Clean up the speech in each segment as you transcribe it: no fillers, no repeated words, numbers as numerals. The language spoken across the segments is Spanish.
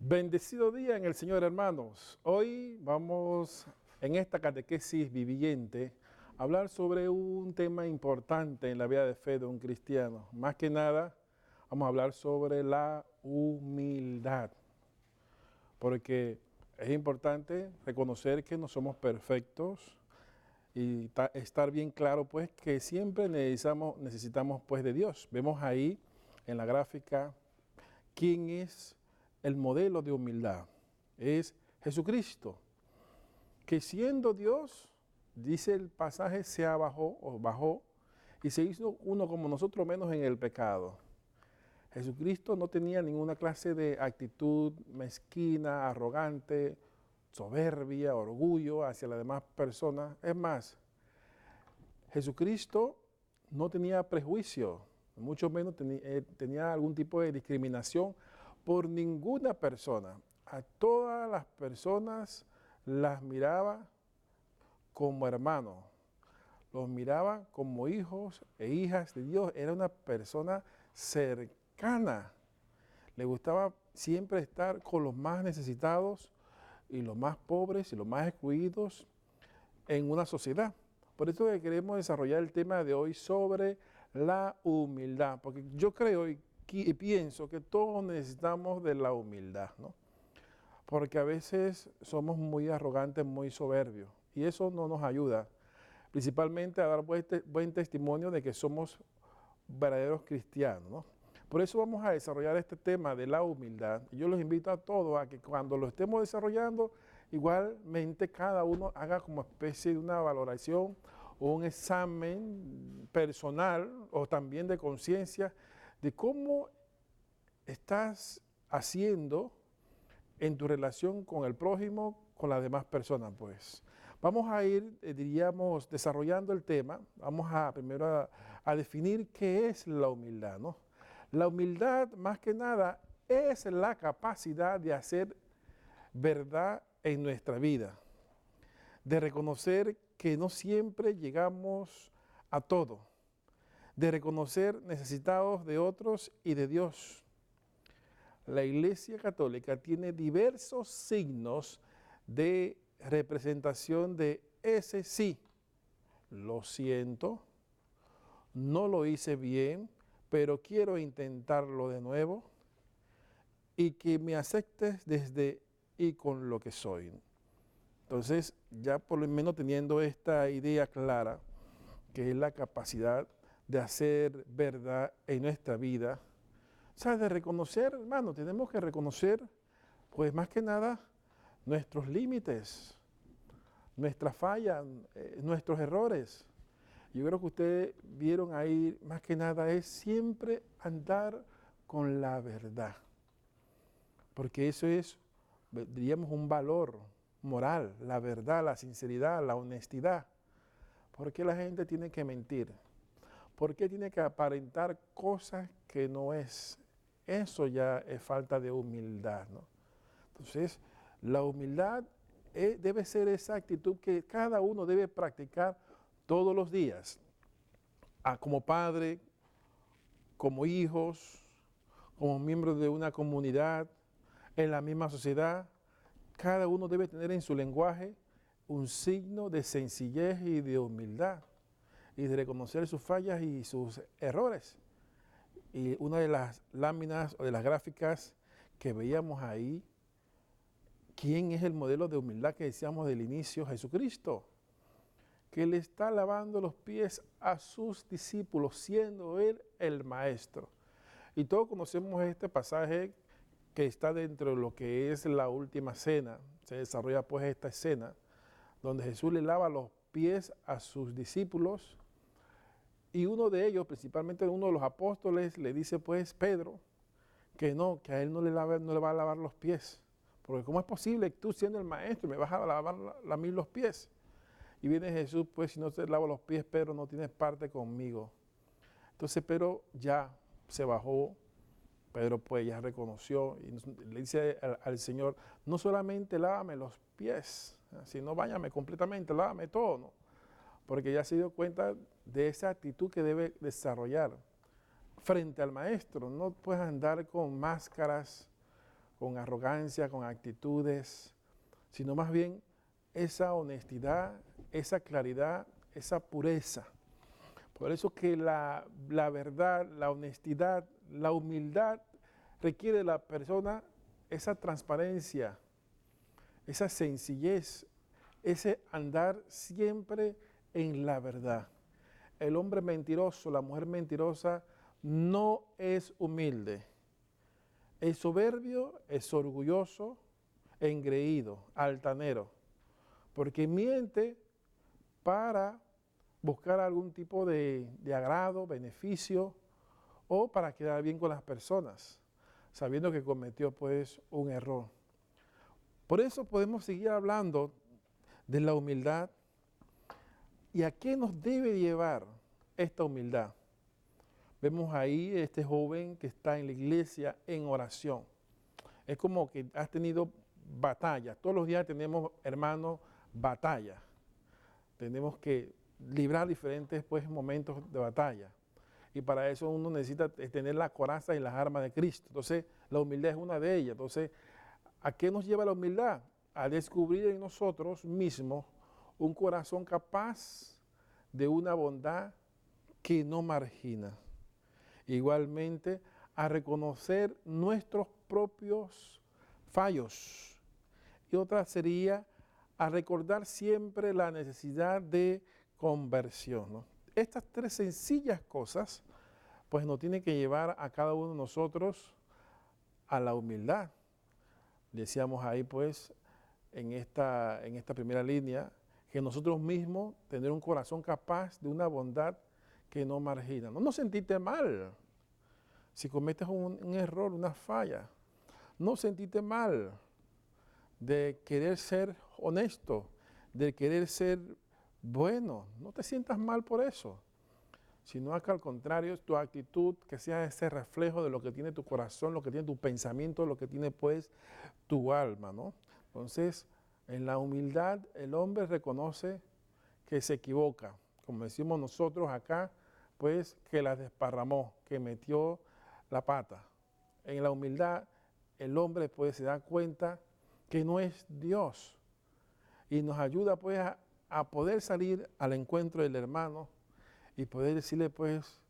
Bendecido día en el Señor, hermanos. Hoy vamos en esta catequesis viviente a hablar sobre un tema importante en la vida de fe de un cristiano. Más que nada, vamos a hablar sobre la humildad, porque es importante reconocer que no somos perfectos y estar bien claro pues que siempre necesitamos pues de Dios. Vemos ahí en la gráfica quién es el modelo de humildad. Es Jesucristo, que siendo Dios, dice el pasaje, se abajó o bajó y se hizo uno como nosotros menos en el pecado. Jesucristo no tenía ninguna clase de actitud mezquina, arrogante, soberbia, orgullo hacia las demás personas. Es más, Jesucristo no tenía prejuicio, mucho menos tenía algún tipo de discriminación por ninguna persona. A todas las personas las miraba como hermanos, los miraba como hijos e hijas de Dios. Era una persona cercana. Le gustaba siempre estar con los más necesitados y los más pobres y los más excluidos en una sociedad. Por eso que queremos desarrollar el tema de hoy sobre la humildad, porque yo creo y pienso que todos necesitamos de la humildad, ¿no? Porque a veces somos muy arrogantes, muy soberbios, y eso no nos ayuda, principalmente a dar buen testimonio de que somos verdaderos cristianos, ¿no? Por eso vamos a desarrollar este tema de la humildad. Y yo los invito a todos a que cuando lo estemos desarrollando, igualmente cada uno haga como especie de una valoración o un examen personal o también de conciencia de cómo estás haciendo en tu relación con el prójimo, con las demás personas, pues. Vamos a ir, diríamos, desarrollando el tema. Vamos a primero a definir qué es la humildad, ¿no? La humildad, más que nada, es la capacidad de hacer verdad en nuestra vida, de reconocer que no siempre llegamos a todo, de reconocer necesitados de otros y de Dios. La Iglesia Católica tiene diversos signos de representación de ese sí. Lo siento, no lo hice bien, pero quiero intentarlo de nuevo y que me aceptes desde y con lo que soy. Entonces, ya por lo menos teniendo esta idea clara, que es la capacidad de hacer verdad en nuestra vida, o sea, de reconocer, hermano, tenemos que reconocer, pues más que nada, nuestros límites, nuestras fallas, nuestros errores. Yo creo que ustedes vieron ahí, más que nada, es siempre andar con la verdad, porque eso es, diríamos, un valor moral, la verdad, la sinceridad, la honestidad. ¿Por qué la gente tiene que mentir? ¿Por qué tiene que aparentar cosas que no es? Eso ya es falta de humildad, ¿no? Entonces, la humildad debe ser esa actitud que cada uno debe practicar todos los días, como padre, como hijos, como miembros de una comunidad, en la misma sociedad. Cada uno debe tener en su lenguaje un signo de sencillez y de humildad y de reconocer sus fallas y sus errores. Y una de las láminas o de las gráficas que veíamos ahí, ¿quién es el modelo de humildad que decíamos del inicio? Jesucristo, que le está lavando los pies a sus discípulos, siendo él el maestro. Y todos conocemos este pasaje que está dentro de lo que es la última cena. Se desarrolla pues esta escena donde Jesús le lava los pies a sus discípulos y uno de ellos, principalmente uno de los apóstoles, le dice pues Pedro que no, que a él no le va a lavar los pies, porque ¿cómo es posible que tú siendo el maestro me vas a lavar a mí los pies? Y viene Jesús, pues si no te lavo los pies, Pedro, no tienes parte conmigo. Entonces Pedro ya se bajó. Pedro pues ya reconoció y le dice al Señor, no solamente lávame los pies, sino báñame completamente, lávame todo, ¿no? Porque ya se dio cuenta de esa actitud que debe desarrollar frente al maestro. No puedes andar con máscaras, con arrogancia, con actitudes, sino más bien esa honestidad, esa claridad, esa pureza. Por eso que la verdad, la honestidad, la humildad requiere de la persona esa transparencia, esa sencillez, ese andar siempre en la verdad. El hombre mentiroso, la mujer mentirosa no es humilde. Es soberbio, es orgulloso, engreído, altanero, porque miente para buscar algún tipo de agrado, beneficio o para quedar bien con las personas, sabiendo que cometió pues un error. Por eso podemos seguir hablando de la humildad y a qué nos debe llevar esta humildad. Vemos ahí este joven que está en la iglesia en oración. Es como que has tenido batalla. Todos los días tenemos, hermanos, batalla. Tenemos que librar diferentes pues, momentos de batalla. Y para eso uno necesita tener la coraza y las armas de Cristo. Entonces, la humildad es una de ellas. Entonces, ¿a qué nos lleva la humildad? A descubrir en nosotros mismos un corazón capaz de una bondad que no margina. Igualmente, a reconocer nuestros propios fallos. Y otra sería a recordar siempre la necesidad de conversión, ¿no? Estas tres sencillas cosas, pues nos tienen que llevar a cada uno de nosotros a la humildad. Decíamos ahí, pues, en esta primera línea, que nosotros mismos tener un corazón capaz de una bondad que no margina. No nos sentiste mal si cometes un error, una falla. No sentiste mal de querer ser honesto, de querer ser bueno. No te sientas mal por eso, sino que al contrario es tu actitud, que sea ese reflejo de lo que tiene tu corazón, lo que tiene tu pensamiento, lo que tiene pues tu alma, ¿no? Entonces, en la humildad el hombre reconoce que se equivoca, como decimos nosotros acá, pues que la desparramó, que metió la pata. En la humildad el hombre pues se da cuenta que no es Dios y nos ayuda pues a poder salir al encuentro del hermano y poder decirle pues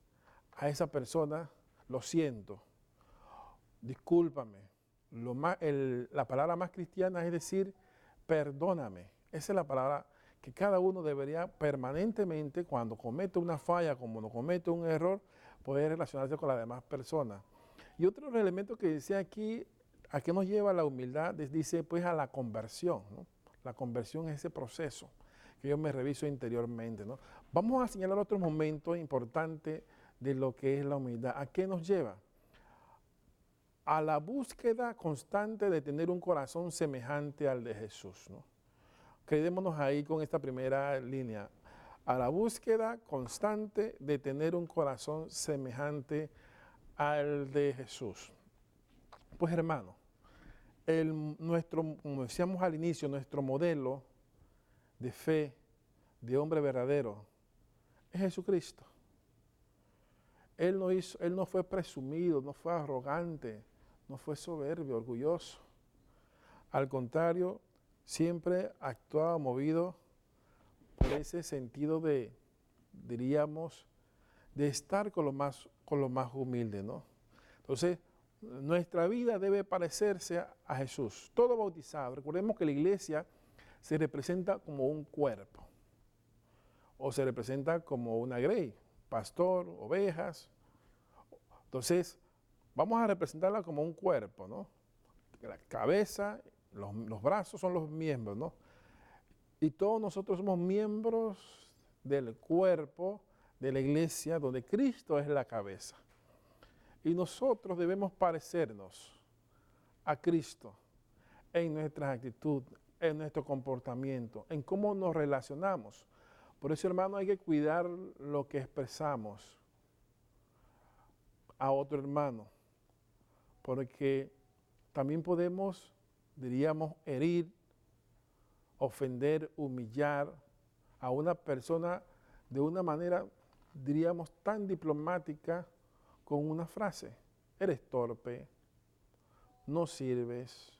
a esa persona, lo siento, discúlpame. La palabra más cristiana es decir, perdóname. Esa es la palabra que cada uno debería permanentemente, cuando comete una falla, cuando comete un error, poder relacionarse con las demás personas. Y otro elemento que decía aquí, ¿a qué nos lleva la humildad? Dice pues a la conversión, ¿no? La conversión es ese proceso que yo me reviso interiormente, ¿no? Vamos a señalar otro momento importante de lo que es la humildad. ¿A qué nos lleva? A la búsqueda constante de tener un corazón semejante al de Jesús, ¿no? Quedémonos ahí con esta primera línea. A la búsqueda constante de tener un corazón semejante al de Jesús. Pues hermano, como decíamos al inicio, nuestro modelo de fe, de hombre verdadero, es Jesucristo. Él no fue presumido, no fue arrogante, no fue soberbio, orgulloso. Al contrario, siempre actuaba movido por ese sentido de, diríamos, de estar con lo más humilde, ¿no? Entonces, nuestra vida debe parecerse a Jesús. Todo bautizado. Recordemos que la iglesia se representa como un cuerpo o se representa como una grey, pastor, ovejas. Entonces, vamos a representarla como un cuerpo, ¿no? La cabeza, los brazos son los miembros, ¿no? Y todos nosotros somos miembros del cuerpo de la iglesia donde Cristo es la cabeza. Y nosotros debemos parecernos a Cristo en nuestra actitud, en nuestro comportamiento, en cómo nos relacionamos. Por eso, hermano, hay que cuidar lo que expresamos a otro hermano, porque también podemos, diríamos, herir, ofender, humillar a una persona de una manera, diríamos, tan diplomática con una frase. Eres torpe, no sirves,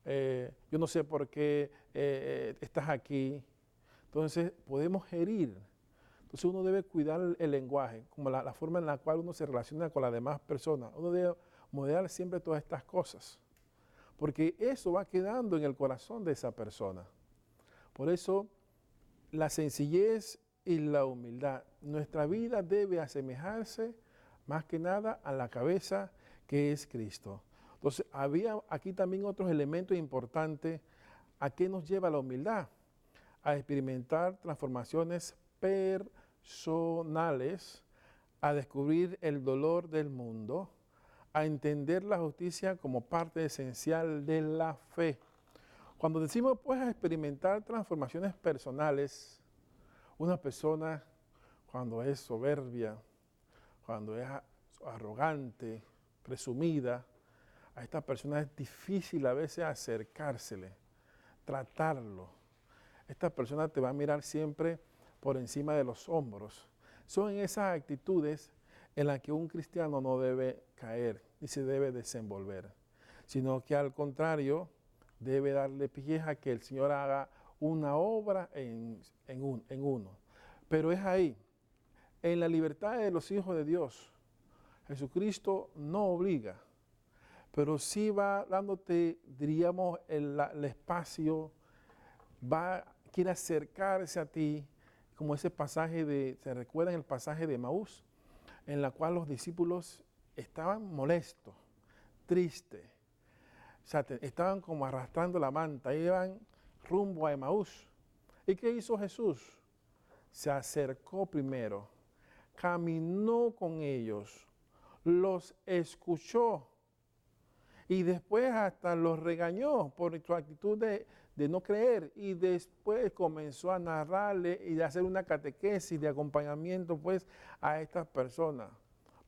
yo no sé por qué estás aquí. Entonces podemos herir. Entonces uno debe cuidar el lenguaje, como la forma en la cual uno se relaciona con las demás personas. Uno debe modelar siempre todas estas cosas, porque eso va quedando en el corazón de esa persona. Por eso la sencillez y la humildad. Nuestra vida debe asemejarse más que nada a la cabeza que es Cristo. Entonces, había aquí también otros elementos importantes. ¿A qué nos lleva la humildad? A experimentar transformaciones personales, a descubrir el dolor del mundo, a entender la justicia como parte esencial de la fe. Cuando decimos pues a experimentar transformaciones personales, una persona cuando es soberbia, cuando es arrogante, presumida, a esta persona es difícil a veces acercársele, tratarlo. Esta persona te va a mirar siempre por encima de los hombros. Son esas actitudes en las que un cristiano no debe caer ni se debe desenvolver, sino que al contrario debe darle pie a que el Señor haga una obra en uno. Pero es ahí, en la libertad de los hijos de Dios. Jesucristo no obliga, pero sí va dándote, diríamos, el espacio, quiere acercarse a ti, como ese pasaje ¿se recuerdan el pasaje de Maús? En la cual los discípulos estaban molestos, tristes, o sea, estaban como arrastrando la manta, iban rumbo a Emaús. ¿Y qué hizo Jesús? Se acercó primero, caminó con ellos, los escuchó y después hasta los regañó por su actitud de no creer, y después comenzó a narrarle y de hacer una catequesis de acompañamiento pues a estas personas.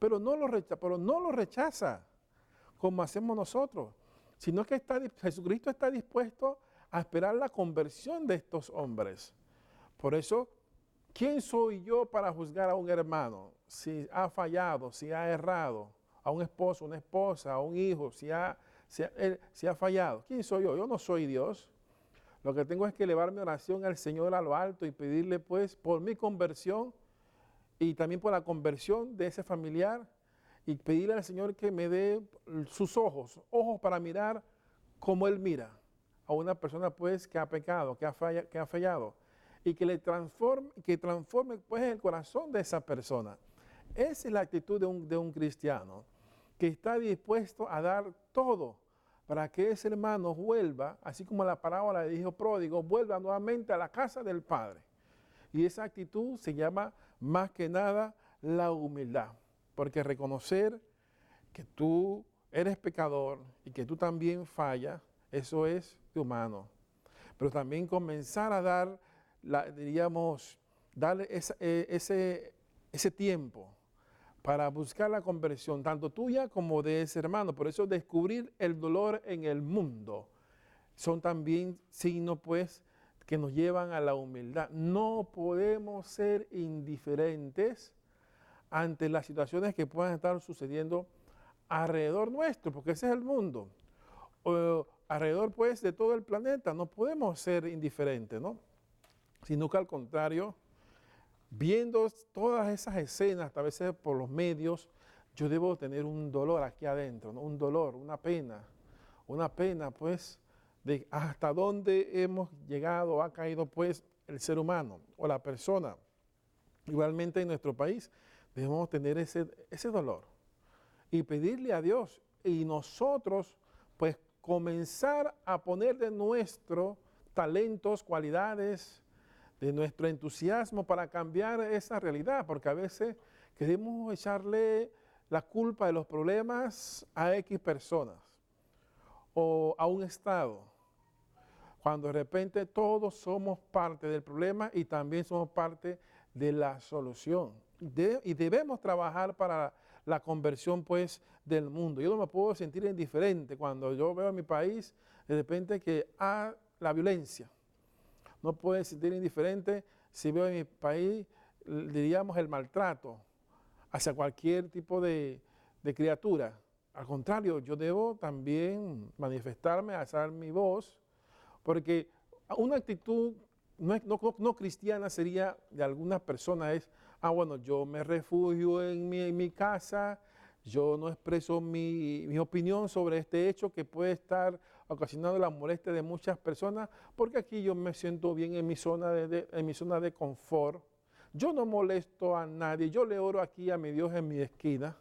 Pero no lo rechaza como hacemos nosotros, sino que Jesucristo está dispuesto a esperar la conversión de estos hombres. Por eso, ¿quién soy yo para juzgar a un hermano si ha fallado, si ha errado? A un esposo, una esposa, a un hijo, si ha fallado. ¿Quién soy yo? Yo no soy Dios. Lo que tengo es que elevar mi oración al Señor a lo alto y pedirle pues por mi conversión y también por la conversión de ese familiar, y pedirle al Señor que me dé sus ojos para mirar como Él mira a una persona pues que ha pecado, que ha fallado, y que transforme pues el corazón de esa persona. Esa es la actitud de un cristiano, que está dispuesto a dar todo para que ese hermano vuelva, así como la parábola del hijo pródigo, vuelva nuevamente a la casa del Padre. Y esa actitud se llama más que nada la humildad, porque reconocer que tú eres pecador y que tú también fallas, eso es humano. Pero también comenzar a dar, darle ese tiempo para buscar la conversión, tanto tuya como de ese hermano. Por eso descubrir el dolor en el mundo son también signos pues que nos llevan a la humildad. No podemos ser indiferentes ante las situaciones que puedan estar sucediendo alrededor nuestro, porque ese es el mundo. Alrededor pues de todo el planeta, no podemos ser indiferentes, ¿no? Sino que al contrario, viendo todas esas escenas, a veces por los medios, yo debo tener un dolor aquí adentro, ¿no? Un dolor, una pena pues de hasta dónde hemos llegado, ha caído pues el ser humano o la persona. Igualmente en nuestro país debemos tener ese dolor y pedirle a Dios, y nosotros pues comenzar a poner de nuestros talentos, cualidades, de nuestro entusiasmo para cambiar esa realidad, porque a veces queremos echarle la culpa de los problemas a X personas o a un estado, cuando de repente todos somos parte del problema y también somos parte de la solución. Y debemos trabajar para la conversión pues del mundo. Yo no me puedo sentir indiferente cuando yo veo en mi país de repente que hay la violencia. No puedo sentir indiferente si veo en mi país, diríamos, el maltrato hacia cualquier tipo de criatura, al contrario, yo debo también manifestarme, alzar mi voz, porque una actitud no cristiana sería de algunas personas es, bueno, yo me refugio en mi casa, yo no expreso mi opinión sobre este hecho que puede estar ocasionando la molestia de muchas personas, porque aquí yo me siento bien en mi zona en mi zona de confort. Yo no molesto a nadie, yo le oro aquí a mi Dios en mi esquina.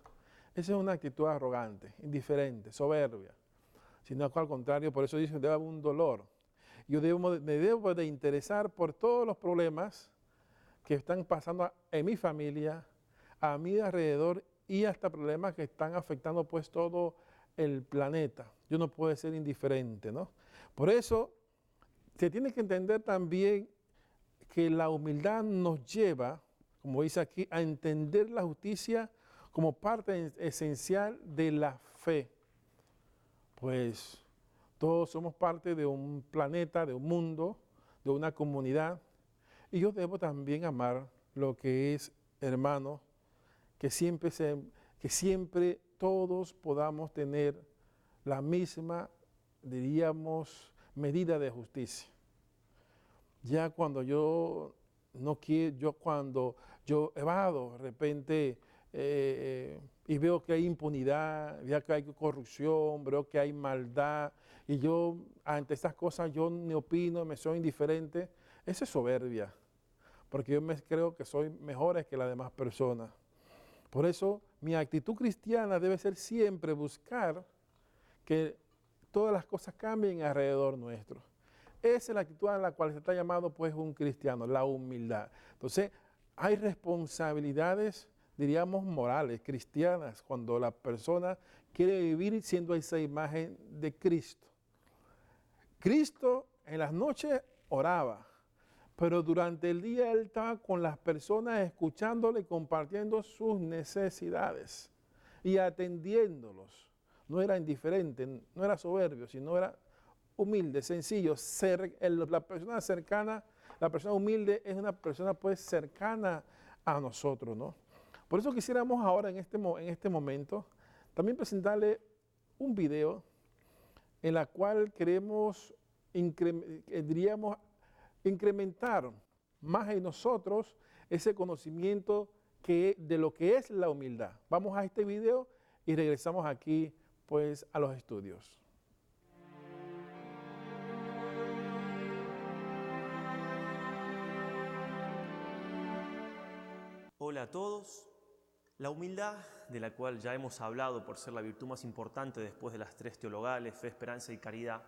Esa es una actitud arrogante, indiferente, soberbia. Sino al contrario, por eso dice que debe haber un dolor. Yo me debo de interesar por todos los problemas que están pasando en mi familia, a mi alrededor y hasta problemas que están afectando pues todo el planeta. Yo no puedo ser indiferente, ¿no? Por eso se tiene que entender también que la humildad nos lleva, como dice aquí, a entender la justicia como parte esencial de la fe. Pues todos somos parte de un planeta, de un mundo, de una comunidad. Y yo debo también amar lo que es hermano, que siempre todos podamos tener la misma, diríamos, medida de justicia. Ya cuando yo no quiero, cuando yo evado de repente y veo que hay impunidad, veo que hay corrupción, veo que hay maldad, y yo ante estas cosas yo ni opino, me soy indiferente, eso es soberbia, porque yo creo que soy mejor que las demás personas. Por eso mi actitud cristiana debe ser siempre buscar que todas las cosas cambien alrededor nuestro. Esa es la actitud a la cual se está llamado pues un cristiano, la humildad. Entonces, hay responsabilidades, diríamos, morales, cristianas, cuando la persona quiere vivir siendo esa imagen de Cristo. Cristo en las noches oraba, pero durante el día Él estaba con las personas escuchándole y compartiendo sus necesidades y atendiéndolos. No era indiferente, no era soberbio, sino era humilde, sencillo. La persona cercana, la persona humilde es una persona pues cercana a nosotros, ¿no? Por eso quisiéramos ahora en este momento también presentarle un video en la cual queremos, diríamos, incrementar más en nosotros ese conocimiento de lo que es la humildad. Vamos a este video y regresamos aquí pues a los estudios. Hola a todos. La humildad, de la cual ya hemos hablado por ser la virtud más importante después de las tres teologales, fe, esperanza y caridad,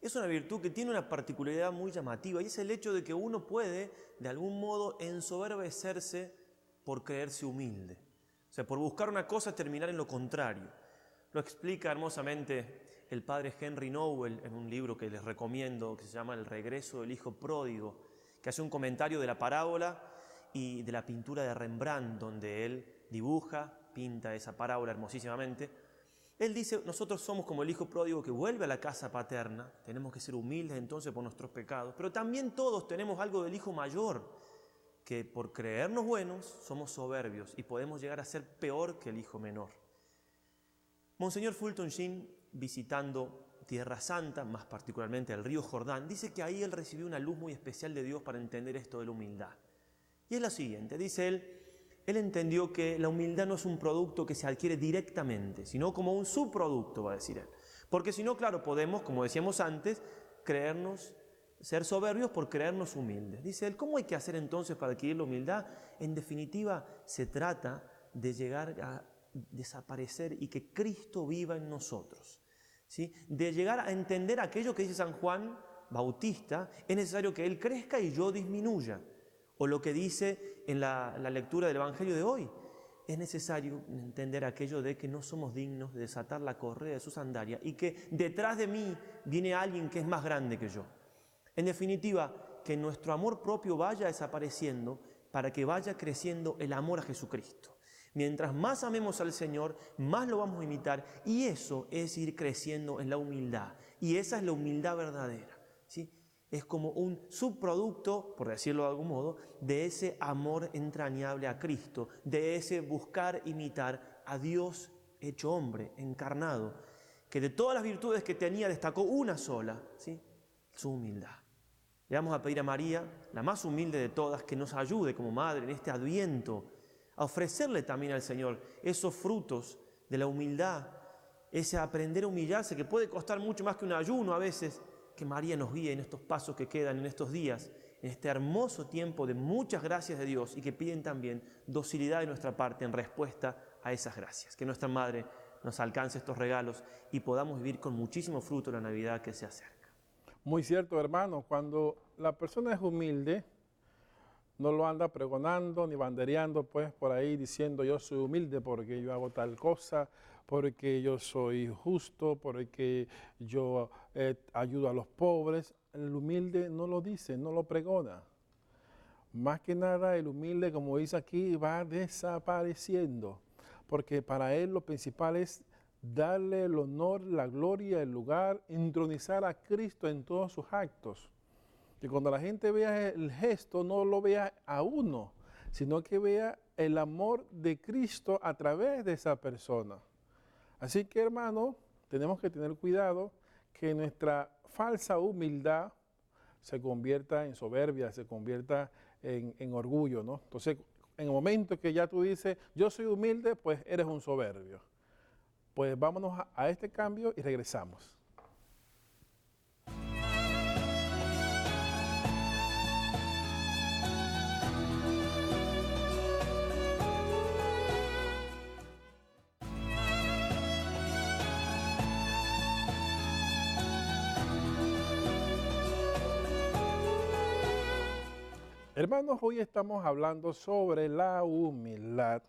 es una virtud que tiene una particularidad muy llamativa, y es el hecho de que uno puede, de algún modo, ensoberbecerse por creerse humilde. O sea, por buscar una cosa, terminar en lo contrario. Lo explica hermosamente el padre Henry Nouwen en un libro que les recomiendo, que se llama El regreso del hijo pródigo, que hace un comentario de la parábola y de la pintura de Rembrandt, donde él dibuja, pinta esa parábola hermosísimamente. Él dice, nosotros somos como el hijo pródigo que vuelve a la casa paterna, tenemos que ser humildes entonces por nuestros pecados, pero también todos tenemos algo del hijo mayor, que por creernos buenos somos soberbios y podemos llegar a ser peor que el hijo menor. Monseñor Fulton Sheen, visitando Tierra Santa, más particularmente el río Jordán, dice que ahí él recibió una luz muy especial de Dios para entender esto de la humildad. Y es la siguiente, dice él entendió que la humildad no es un producto que se adquiere directamente, sino como un subproducto, va a decir él. Porque si no, claro, podemos, como decíamos antes, ser soberbios por creernos humildes. Dice él, ¿cómo hay que hacer entonces para adquirir la humildad? En definitiva, se trata de llegar a desaparecer y que Cristo viva en nosotros, ¿sí? De llegar a entender aquello que dice San Juan Bautista, es necesario que Él crezca y yo disminuya. O lo que dice en la lectura del Evangelio de hoy, es necesario entender aquello de que no somos dignos de desatar la correa de su sandalia y que detrás de mí viene alguien que es más grande que yo. En definitiva, que nuestro amor propio vaya desapareciendo para que vaya creciendo el amor a Jesucristo. Mientras más amemos al Señor, más lo vamos a imitar, y eso es ir creciendo en la humildad. Y esa es la humildad verdadera, ¿sí? Es como un subproducto, por decirlo de algún modo, de ese amor entrañable a Cristo, de ese buscar imitar a Dios hecho hombre, encarnado, que de todas las virtudes que tenía destacó una sola, ¿sí? Su humildad. Le vamos a pedir a María, la más humilde de todas, que nos ayude como madre en este Adviento a ofrecerle también al Señor esos frutos de la humildad, ese aprender a humillarse, que puede costar mucho más que un ayuno a veces, que María nos guíe en estos pasos que quedan en estos días, en este hermoso tiempo de muchas gracias de Dios y que piden también docilidad de nuestra parte en respuesta a esas gracias. Que nuestra Madre nos alcance estos regalos y podamos vivir con muchísimo fruto la Navidad que se acerca. Muy cierto, hermano, cuando la persona es humilde, no lo anda pregonando ni bandereando pues por ahí diciendo yo soy humilde porque yo hago tal cosa, porque yo soy justo, porque yo ayudo a los pobres. El humilde no lo dice, no lo pregona. Más que nada el humilde, como dice aquí, va desapareciendo, porque para él lo principal es darle el honor, la gloria, el lugar, entronizar a Cristo en todos sus actos. Que cuando la gente vea el gesto, no lo vea a uno, sino que vea el amor de Cristo a través de esa persona. Así que, hermano, tenemos que tener cuidado que nuestra falsa humildad se convierta en soberbia, se convierta en orgullo, ¿no? Entonces, en el momento que ya tú dices, yo soy humilde, pues eres un soberbio. Pues vámonos a este cambio y regresamos. Hermanos, hoy estamos hablando sobre la humildad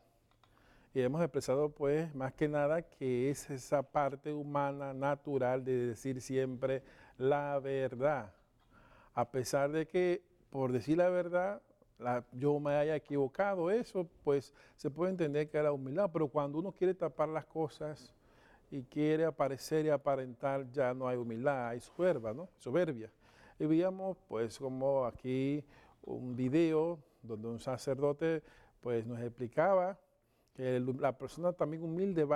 y hemos expresado pues más que nada que es esa parte humana natural de decir siempre la verdad. A pesar de que por decir la verdad yo me haya equivocado, eso pues se puede entender que era humildad, pero cuando uno quiere tapar las cosas y quiere aparecer y aparentar, ya no hay humildad, hay soberbia, ¿no? Soberbia. Y veíamos pues como aquí un video donde un sacerdote pues nos explicaba que la persona también humilde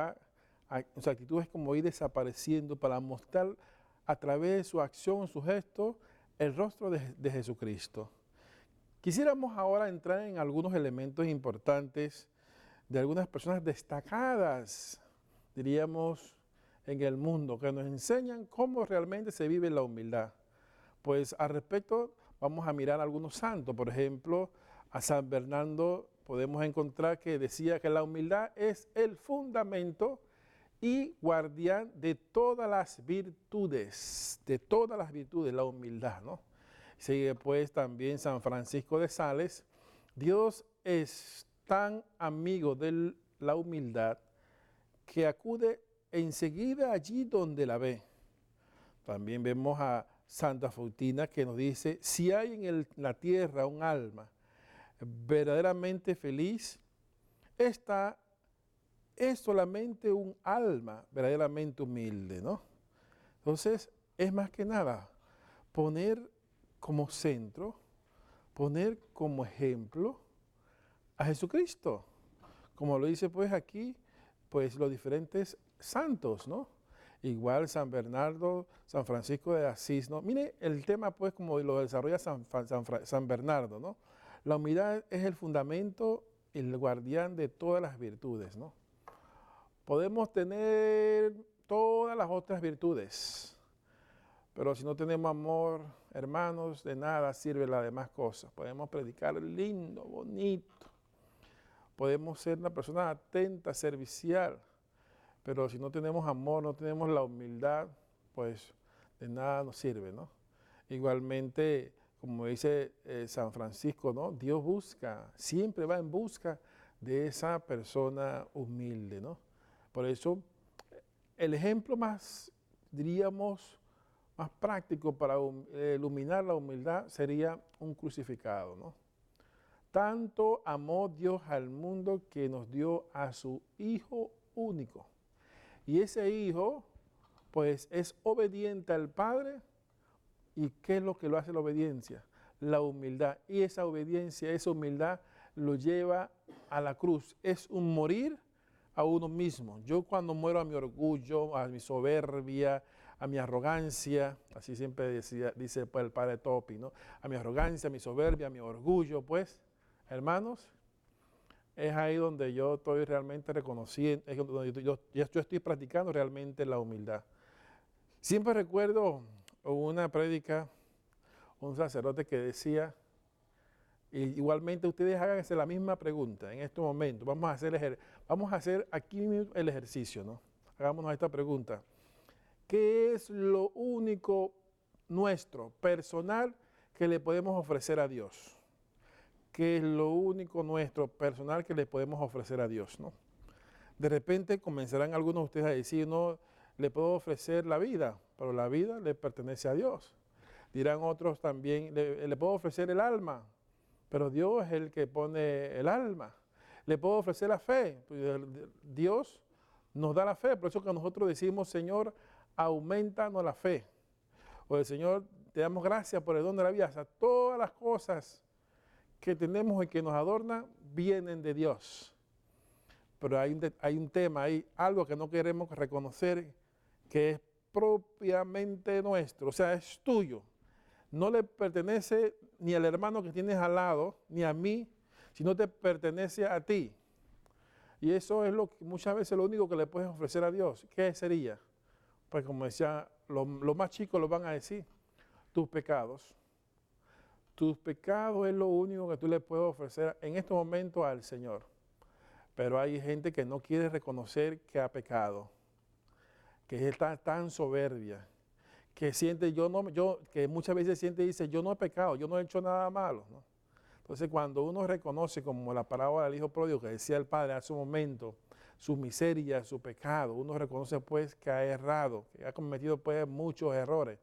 su actitud es como ir desapareciendo para mostrar a través de su acción, su gesto, el rostro de Jesucristo. Quisiéramos ahora entrar en algunos elementos importantes de algunas personas destacadas, diríamos, en el mundo, que nos enseñan cómo realmente se vive la humildad. Pues al respecto vamos a mirar algunos santos. Por ejemplo, a San Bernardo podemos encontrar que decía que la humildad es el fundamento y guardián de todas las virtudes, la humildad, ¿no? Sigue pues también San Francisco de Sales. Dios es tan amigo de la humildad que acude enseguida allí donde la ve. También vemos a Santa Faustina que nos dice, si hay en la tierra un alma verdaderamente feliz, esta es solamente un alma verdaderamente humilde, ¿no? Entonces, es más que nada poner como centro, poner como ejemplo a Jesucristo, como lo dice pues aquí, pues los diferentes santos, ¿no? Igual San Bernardo, San Francisco de Asís, ¿no? Mire el tema pues como lo desarrolla San Bernardo, ¿no? La humildad es el fundamento, el guardián de todas las virtudes, ¿no? Podemos tener todas las otras virtudes, pero si no tenemos amor, hermanos, de nada sirve las demás cosas. Podemos predicar lindo, bonito, podemos ser una persona atenta, servicial, pero si no tenemos amor, no tenemos la humildad, pues de nada nos sirve, ¿no? Igualmente, como dice San Francisco, ¿no? Dios siempre va en busca de esa persona humilde, ¿no? Por eso, el ejemplo más, diríamos, más práctico para iluminar la humildad sería un crucificado, ¿no? Tanto amó Dios al mundo que nos dio a su Hijo único. Y ese Hijo, pues, es obediente al Padre. ¿Y qué es lo que lo hace la obediencia? La humildad. Y esa obediencia, esa humildad lo lleva a la cruz. Es un morir a uno mismo. Yo cuando muero a mi orgullo, a mi soberbia, a mi arrogancia, así siempre dice pues, el padre Topi, ¿no? A mi arrogancia, a mi soberbia, a mi orgullo, pues, hermanos, es ahí donde yo estoy realmente reconociendo, es donde yo estoy practicando realmente la humildad. Siempre recuerdo una prédica, un sacerdote que decía, igualmente ustedes háganse la misma pregunta en este momento. Vamos a hacer aquí el ejercicio, ¿no? Hagámonos esta pregunta. ¿Qué es lo único nuestro, personal, que le podemos ofrecer a Dios? ¿Qué es lo único nuestro, personal, que le podemos ofrecer a Dios, ¿no? De repente comenzarán algunos de ustedes a decir, no, le puedo ofrecer la vida, pero la vida le pertenece a Dios. Dirán otros también, le puedo ofrecer el alma, pero Dios es el que pone el alma. Le puedo ofrecer la fe. Dios nos da la fe. Por eso que nosotros decimos, Señor, aumentanos la fe. O el Señor, te damos gracias por el don de la vida. O sea, todas las cosas que tenemos y que nos adornan vienen de Dios. Pero hay un tema, hay algo que no queremos reconocer, que es propiamente nuestro. O sea, es tuyo. No le pertenece ni al hermano que tienes al lado, ni a mí, sino te pertenece a ti. Y eso es muchas veces lo único que le puedes ofrecer a Dios. ¿Qué sería? Pues como decía, los más chicos lo van a decir, tus pecados. Tus pecados es lo único que tú le puedes ofrecer en este momento al Señor. Pero hay gente que no quiere reconocer que ha pecado, que está tan soberbia, que siente, que muchas veces siente y dice, yo no he pecado, yo no he hecho nada malo, ¿no? Entonces cuando uno reconoce, como la parábola del hijo pródigo que decía el padre hace un momento, su miseria, su pecado, uno reconoce pues que ha errado, que ha cometido pues muchos errores,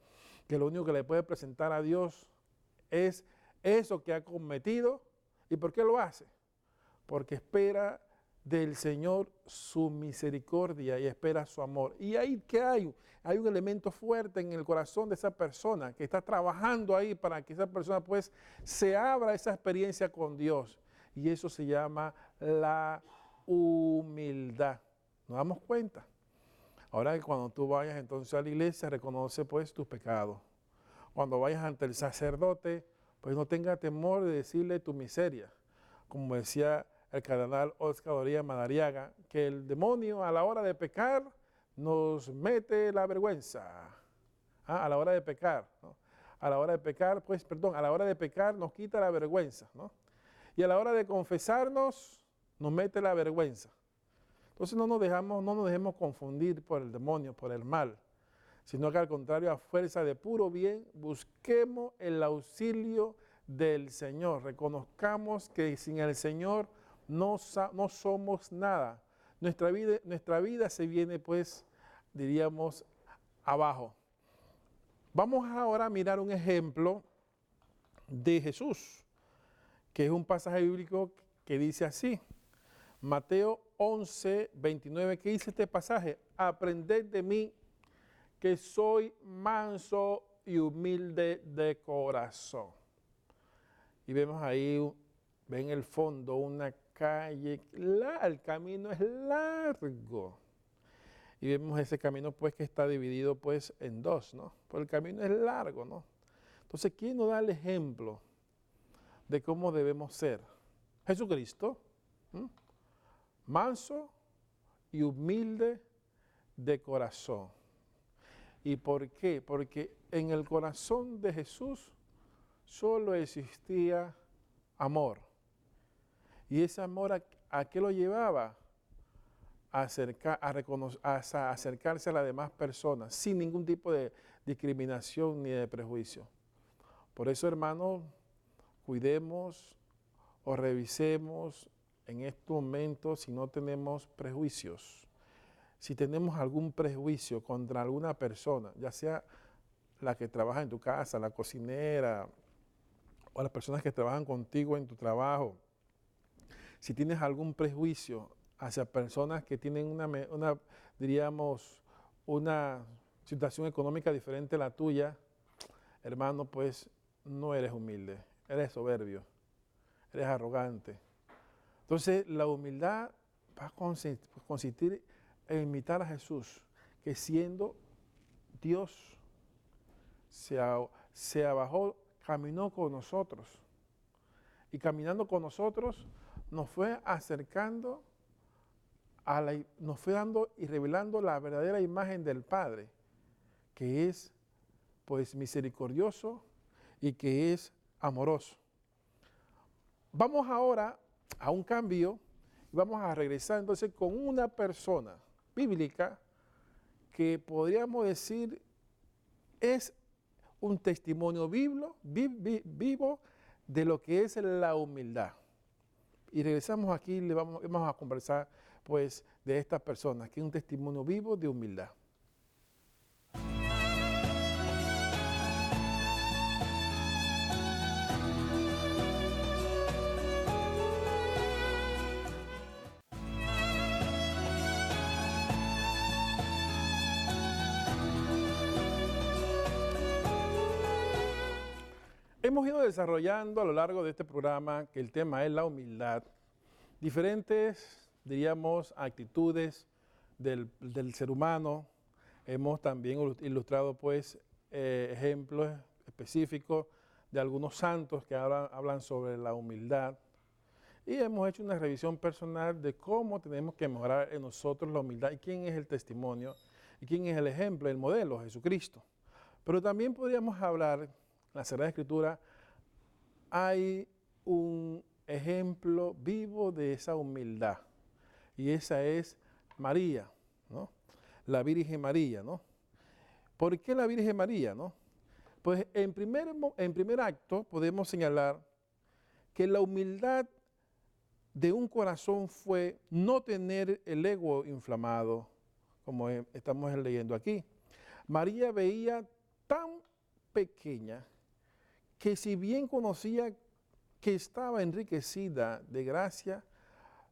que lo único que le puede presentar a Dios es eso que ha cometido. ¿Y por qué lo hace? Porque espera del Señor su misericordia y espera su amor. ¿Y ahí qué hay? Hay un elemento fuerte en el corazón de esa persona que está trabajando ahí para que esa persona pues se abra esa experiencia con Dios. Y eso se llama la humildad. ¿Nos damos cuenta? Ahora que cuando tú vayas entonces a la iglesia, reconoce pues tus pecados. Cuando vayas ante el sacerdote, pues no tenga temor de decirle tu miseria. Como decía el cardenal Óscar Oría Madariaga, que el demonio a la hora de pecar nos mete la vergüenza. A la hora de pecar, ¿no? A la hora de pecar, a la hora de pecar nos quita la vergüenza, ¿no? Y a la hora de confesarnos nos mete la vergüenza. Entonces no nos dejemos confundir por el demonio, por el mal, sino que al contrario, a fuerza de puro bien, busquemos el auxilio del Señor. Reconozcamos que sin el Señor no somos nada. Nuestra vida se viene, pues, diríamos, abajo. Vamos ahora a mirar un ejemplo de Jesús, que es un pasaje bíblico que dice así. Mateo 11, 29, ¿qué dice este pasaje? Aprended de mí, que soy manso y humilde de corazón. Y vemos ahí, ven el fondo, una calle, el camino es largo. Y vemos ese camino pues que está dividido pues en dos, ¿no? Pero el camino es largo, ¿no? Entonces, ¿quién nos da el ejemplo de cómo debemos ser? Jesucristo, manso y humilde de corazón. ¿Y por qué? Porque en el corazón de Jesús solo existía amor. ¿Y ese amor a qué lo llevaba? A acercarse a las demás personas sin ningún tipo de discriminación ni de prejuicio. Por eso, hermanos, cuidemos o revisemos en estos momentos si no tenemos prejuicios. Si tenemos algún prejuicio contra alguna persona, ya sea la que trabaja en tu casa, la cocinera, o las personas que trabajan contigo en tu trabajo, si tienes algún prejuicio hacia personas que tienen diríamos, una situación económica diferente a la tuya, hermano, pues no eres humilde, eres soberbio, eres arrogante. Entonces, la humildad va a consistir en imitar a Jesús, que siendo Dios se abajó, caminó con nosotros. Y caminando con nosotros nos fue acercando, nos fue dando y revelando la verdadera imagen del Padre, que es pues misericordioso y que es amoroso. Vamos ahora a un cambio y vamos a regresar entonces con una persona bíblica que podríamos decir es un testimonio vivo de lo que es la humildad. Y regresamos aquí y vamos a conversar pues de esta persona, que es un testimonio vivo de humildad. Hemos ido desarrollando a lo largo de este programa, que el tema es la humildad, diferentes, diríamos, actitudes del ser humano. Hemos también ilustrado pues ejemplos específicos de algunos santos que hablan sobre la humildad. Y hemos hecho una revisión personal de cómo tenemos que mejorar en nosotros la humildad y quién es el testimonio y quién es el ejemplo, el modelo, Jesucristo. Pero también podríamos hablar, en la Sagrada Escritura hay un ejemplo vivo de esa humildad y esa es María, ¿no? La Virgen María, ¿no? ¿Por qué la Virgen María, no? Pues en primer acto podemos señalar que la humildad de un corazón fue no tener el ego inflamado, como estamos leyendo aquí. María veía tan pequeña que si bien conocía que estaba enriquecida de gracia,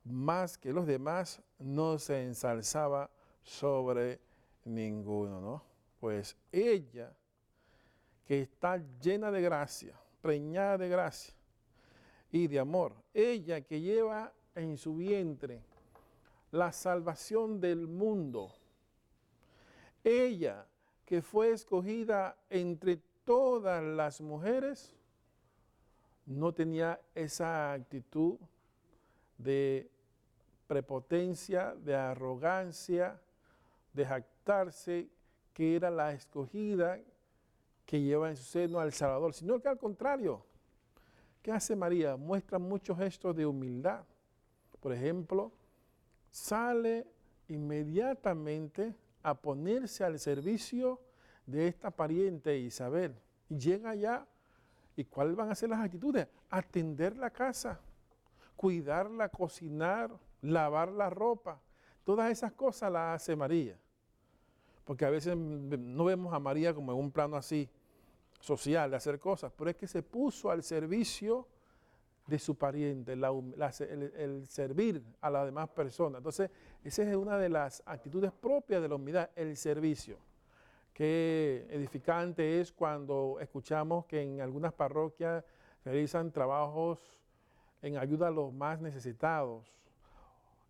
más que los demás, no se ensalzaba sobre ninguno, ¿no? Pues ella, que está llena de gracia, preñada de gracia y de amor, ella que lleva en su vientre la salvación del mundo, ella que fue escogida entre todas las mujeres, no tenía esa actitud de prepotencia, de arrogancia, de jactarse que era la escogida que lleva en su seno al Salvador, sino que al contrario. ¿Qué hace María? Muestra muchos gestos de humildad. Por ejemplo, sale inmediatamente a ponerse al servicio de esta pariente Isabel. Y llega allá, ¿y cuáles van a ser las actitudes? Atender la casa, cuidarla, cocinar, lavar la ropa. Todas esas cosas las hace María. Porque a veces no vemos a María como en un plano así, social, de hacer cosas, pero es que se puso al servicio de su pariente, el servir a las demás personas. Entonces, esa es una de las actitudes propias de la humildad, el servicio. Qué edificante es cuando escuchamos que en algunas parroquias realizan trabajos en ayuda a los más necesitados.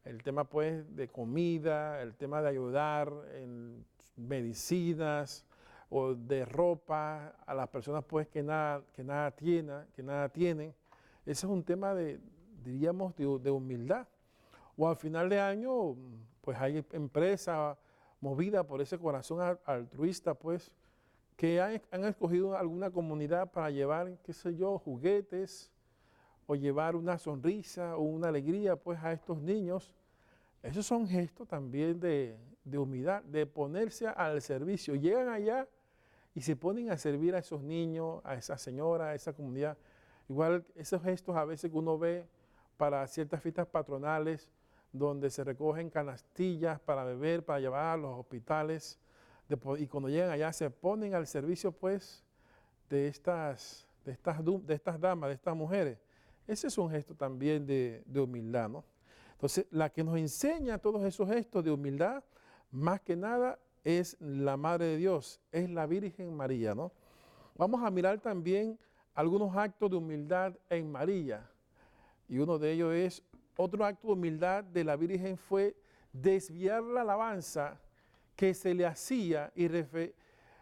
El tema pues de comida, el tema de ayudar en medicinas o de ropa a las personas pues que nada tienen. Ese es un tema diríamos, de humildad. O al final de año, pues hay empresas movidas por ese corazón altruista, pues, que han escogido alguna comunidad para llevar, qué sé yo, juguetes, o llevar una sonrisa o una alegría, pues, a estos niños. Esos son gestos también de humildad, de ponerse al servicio. Llegan allá y se ponen a servir a esos niños, a esa señora, a esa comunidad. Igual esos gestos a veces que uno ve para ciertas fiestas patronales, donde se recogen canastillas para beber, para llevar a los hospitales, y cuando llegan allá se ponen al servicio pues de estas damas, de estas mujeres. Ese es un gesto también de humildad, ¿no? Entonces, la que nos enseña todos esos gestos de humildad, más que nada, es la Madre de Dios, es la Virgen María, ¿no? Vamos a mirar también algunos actos de humildad en María, y uno de ellos es otro acto de humildad de la Virgen fue desviar la alabanza que se le hacía y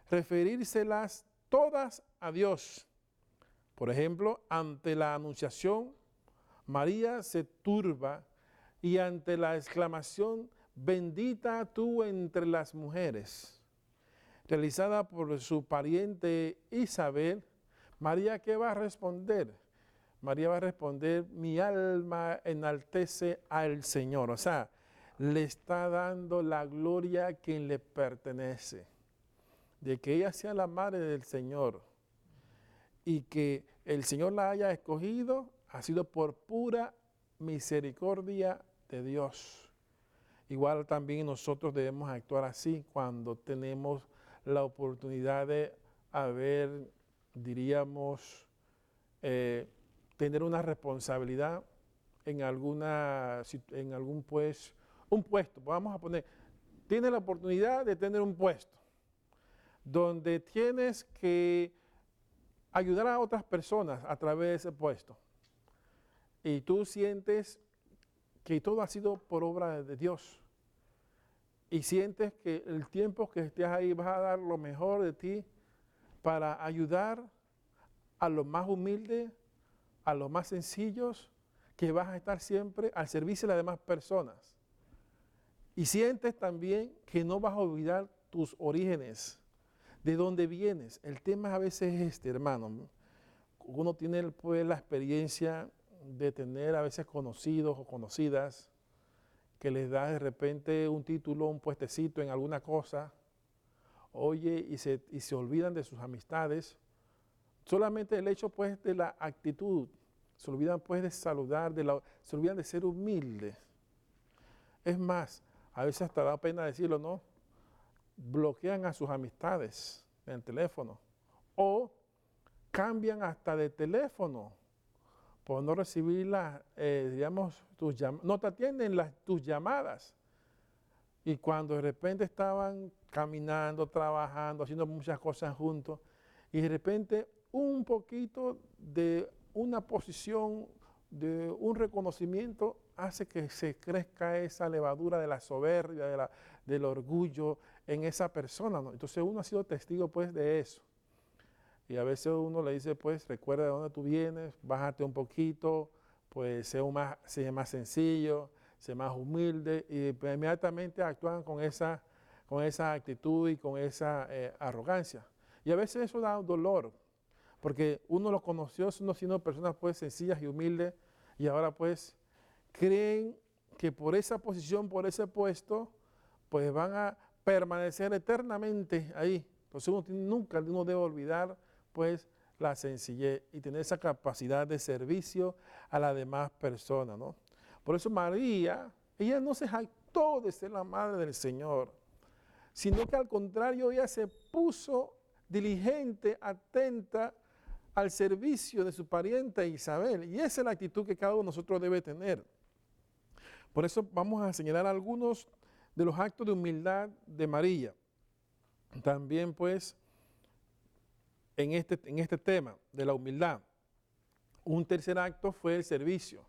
referírselas todas a Dios. Por ejemplo, ante la anunciación, María se turba y ante la exclamación, bendita tú entre las mujeres, realizada por su pariente Isabel, María, ¿qué va a responder? María va a responder, mi alma enaltece al Señor. O sea, le está dando la gloria a quien le pertenece, de que ella sea la madre del Señor y que el Señor la haya escogido, ha sido por pura misericordia de Dios. Igual también nosotros debemos actuar así cuando tenemos la oportunidad de haber, diríamos, tener una responsabilidad en algún un puesto, vamos a poner, tienes la oportunidad de tener un puesto donde tienes que ayudar a otras personas a través de ese puesto y tú sientes que todo ha sido por obra de Dios y sientes que el tiempo que estés ahí vas a dar lo mejor de ti para ayudar a los más humildes, a los más sencillos, que vas a estar siempre al servicio de las demás personas. Y sientes también que no vas a olvidar tus orígenes, de dónde vienes. El tema a veces es este, hermano. Uno tiene pues la experiencia de tener a veces conocidos o conocidas que les da de repente un título, un puestecito en alguna cosa, oye, y se olvidan de sus amistades. Solamente el hecho pues de la actitud, se olvidan pues de saludar, se olvidan de ser humildes. Es más, a veces hasta da pena decirlo, ¿no? Bloquean a sus amistades en el teléfono o cambian hasta de teléfono por no recibir no te atienden tus llamadas. Y cuando de repente estaban caminando, trabajando, haciendo muchas cosas juntos, y de repente un poquito de una posición, de un reconocimiento, hace que se crezca esa levadura de la soberbia, del orgullo en esa persona, ¿no? Entonces uno ha sido testigo pues de eso. Y a veces uno le dice, pues, recuerda de dónde tú vienes, bájate un poquito, pues, sé más sencillo, sé más humilde, y pues, inmediatamente actúan con esa actitud y con esa arrogancia. Y a veces eso da dolor, porque uno lo conoció, uno siendo personas, pues, sencillas y humildes, y ahora, pues, creen que por esa posición, por ese puesto, pues, van a permanecer eternamente ahí. Entonces nunca uno debe olvidar pues la sencillez y tener esa capacidad de servicio a las demás personas, ¿no? Por eso María, ella no se jactó de ser la madre del Señor, sino que al contrario, ella se puso diligente, atenta al servicio de su pariente Isabel. Y esa es la actitud que cada uno de nosotros debe tener. Por eso vamos a señalar algunos de los actos de humildad de María. También pues en este tema de la humildad, un tercer acto fue el servicio.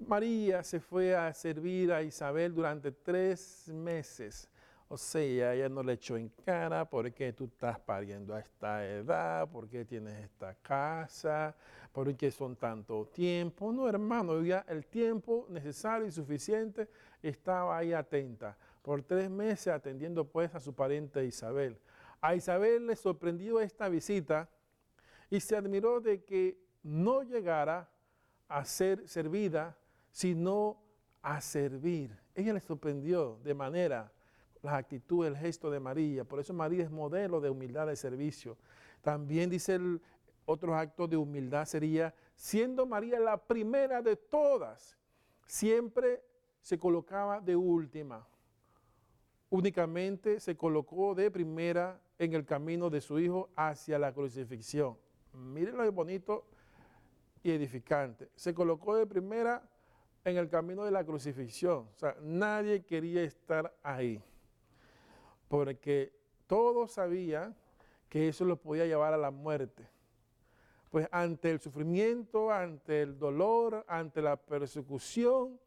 María se fue a servir a Isabel durante 3 meses. O sea, ella no le echó en cara por qué tú estás pariendo a esta edad, por qué tienes esta casa, por qué son tanto tiempo. No, hermano, ya el tiempo necesario y suficiente estaba ahí atenta. Por 3 meses atendiendo pues a su pariente Isabel. A Isabel le sorprendió esta visita y se admiró de que no llegara a ser servida, sino a servir. Ella le sorprendió de manera la actitud, el gesto de María. Por eso María es modelo de humildad de servicio. También dice otro acto de humildad sería, siendo María la primera de todas, siempre se colocaba de última. Únicamente se colocó de primera en el camino de su hijo hacia la crucifixión. Miren lo bonito y edificante. Se colocó de primera en el camino de la crucifixión. O sea, nadie quería estar ahí, porque todos sabían que eso los podía llevar a la muerte. pues ante el sufrimiento, ante el dolor, ante la persecución,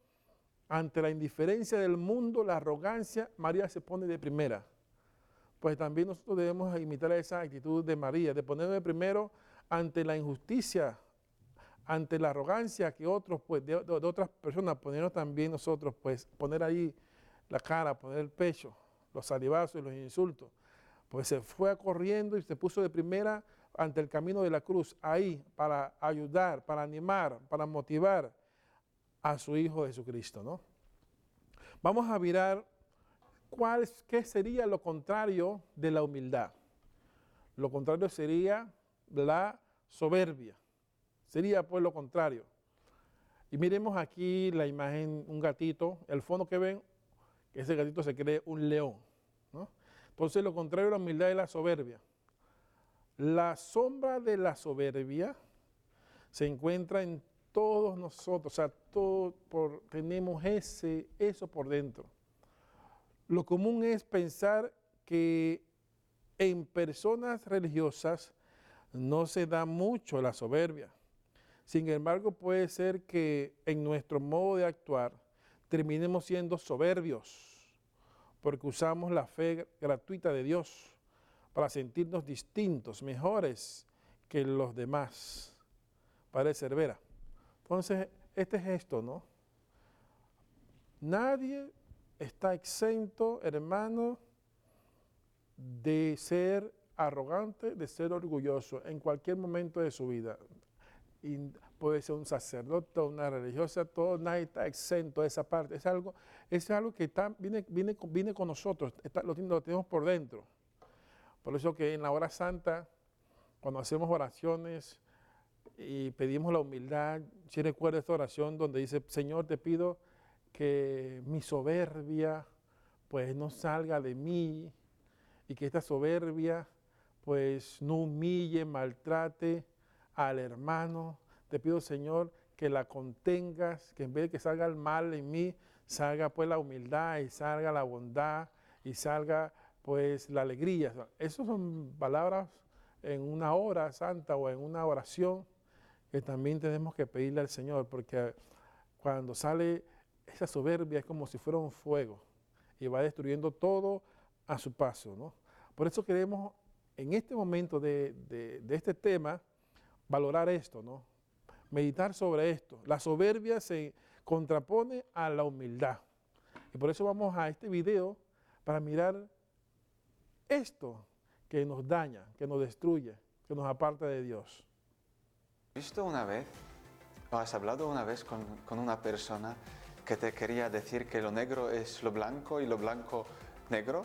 ante la indiferencia del mundo, la arrogancia, María se pone de primera. Pues también nosotros debemos imitar esa actitud de María, de ponernos de primero ante la injusticia, ante la arrogancia que otros, pues, de otras personas, ponernos también nosotros, pues, poner ahí la cara, poner el pecho, los salivazos y los insultos. Pues se fue corriendo y se puso de primera ante el camino de la cruz, ahí, para ayudar, para animar, para motivar a su Hijo Jesucristo, ¿no? Vamos a mirar qué sería lo contrario de la humildad. Lo contrario sería la soberbia. Sería pues lo contrario. Y miremos aquí la imagen, un gatito, el fondo que ven, ese gatito se cree un león, ¿no? Entonces lo contrario de la humildad es la soberbia. La sombra de la soberbia se encuentra en todos nosotros, o sea, tenemos eso por dentro. Lo común es pensar que en personas religiosas no se da mucho la soberbia. Sin embargo, puede ser que en nuestro modo de actuar terminemos siendo soberbios, porque usamos la fe gratuita de Dios para sentirnos distintos, mejores que los demás. Padre Cervera. Entonces, este es esto, ¿no? Nadie está exento, hermano, de ser arrogante, de ser orgulloso en cualquier momento de su vida. Y puede ser un sacerdote, una religiosa, todo, nadie está exento de esa parte. Es algo que viene con nosotros, lo tenemos por dentro. Por eso que en la hora santa, cuando hacemos oraciones y pedimos la humildad, si recuerda esta oración donde dice, Señor, te pido que mi soberbia pues no salga de mí y que esta soberbia pues no humille, maltrate al hermano. Te pido, Señor, que la contengas, que en vez de que salga el mal en mí, salga pues la humildad y salga la bondad y salga pues la alegría. Esas son palabras en una hora santa o en una oración que también tenemos que pedirle al Señor, porque cuando sale esa soberbia es como si fuera un fuego y va destruyendo todo a su paso, ¿no? Por eso queremos en este momento de este tema valorar esto, ¿no? Meditar sobre esto. La soberbia se contrapone a la humildad. Y por eso vamos a este video para mirar esto que nos daña, que nos destruye, que nos aparta de Dios. ¿Has visto una vez, o has hablado una vez con una persona que te quería decir que lo negro es lo blanco y lo blanco negro?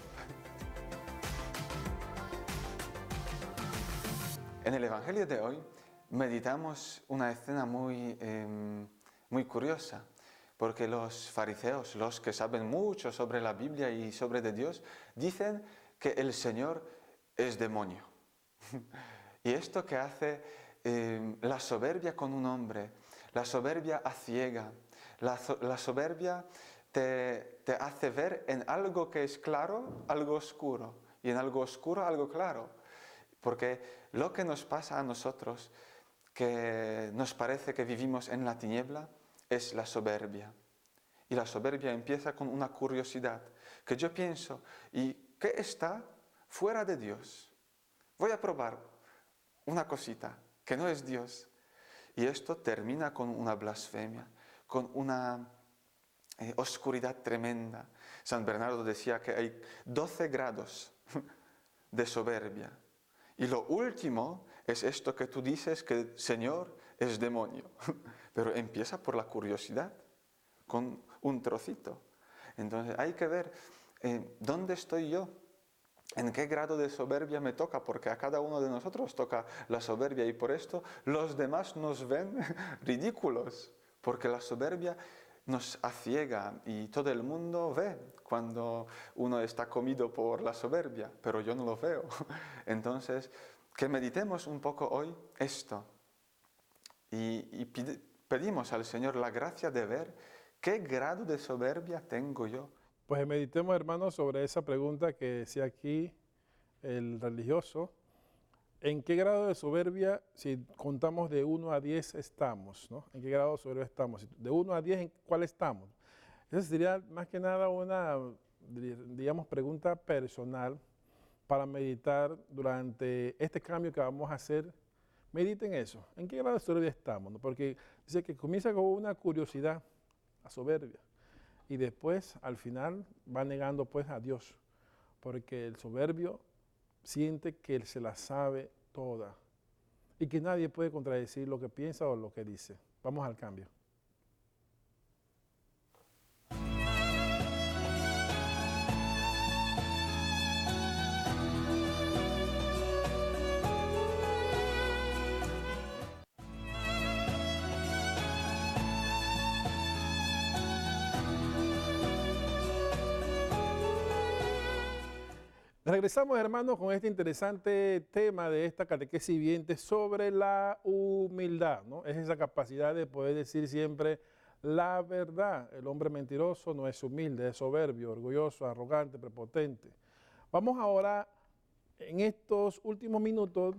En el Evangelio de hoy meditamos una escena muy curiosa, porque los fariseos, los que saben mucho sobre la Biblia y sobre de Dios, dicen que el Señor es demonio. Y esto que hace la soberbia con un hombre, la soberbia aciega, la soberbia te hace ver en algo que es claro, algo oscuro, y en algo oscuro, algo claro. Porque lo que nos pasa a nosotros, que nos parece que vivimos en la tiniebla, es la soberbia. Y la soberbia empieza con una curiosidad, que yo pienso, ¿y qué está fuera de Dios? Voy a probar una cosita que no es Dios. Y esto termina con una blasfemia, con una oscuridad tremenda. San Bernardo decía que hay 12 grados de soberbia. Y lo último es esto que tú dices, que el Señor es demonio. Pero empieza por la curiosidad, con un trocito. Entonces hay que ver dónde estoy yo, en qué grado de soberbia me toca, porque a cada uno de nosotros toca la soberbia y por esto los demás nos ven ridículos, porque la soberbia nos aciega y todo el mundo ve cuando uno está comido por la soberbia, pero yo no lo veo. Entonces, que meditemos un poco hoy esto y pedimos al Señor la gracia de ver qué grado de soberbia tengo yo. Pues meditemos, hermanos, sobre esa pregunta que decía aquí el religioso. ¿En qué grado de soberbia, si contamos de 1 a 10, estamos? ¿No? ¿En qué grado de soberbia estamos? De 1 a 10, ¿en cuál estamos? Esa sería más que nada una, digamos, pregunta personal para meditar durante este cambio que vamos a hacer. Mediten eso. ¿En qué grado de soberbia estamos? ¿No? Porque dice que comienza con una curiosidad, la soberbia, y después, al final, va negando pues a Dios, porque el soberbio siente que él se la sabe toda y que nadie puede contradecir lo que piensa o lo que dice. Vamos al cambio. Regresamos, hermanos, con este interesante tema de esta catequesis viviente sobre la humildad, ¿no? Es esa capacidad de poder decir siempre la verdad. El hombre mentiroso no es humilde, es soberbio, orgulloso, arrogante, prepotente. Vamos ahora, en estos últimos minutos,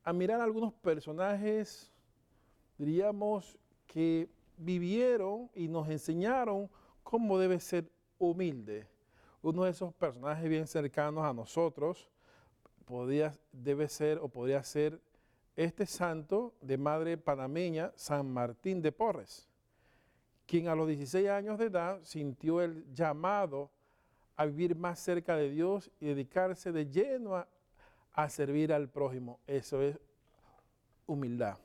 a mirar algunos personajes, diríamos, que vivieron y nos enseñaron cómo debe ser humilde. Uno de esos personajes bien cercanos a nosotros debe ser o podría ser este santo de madre panameña, San Martín de Porres, quien a los 16 años de edad sintió el llamado a vivir más cerca de Dios y dedicarse de lleno a servir al prójimo. Eso es humildad.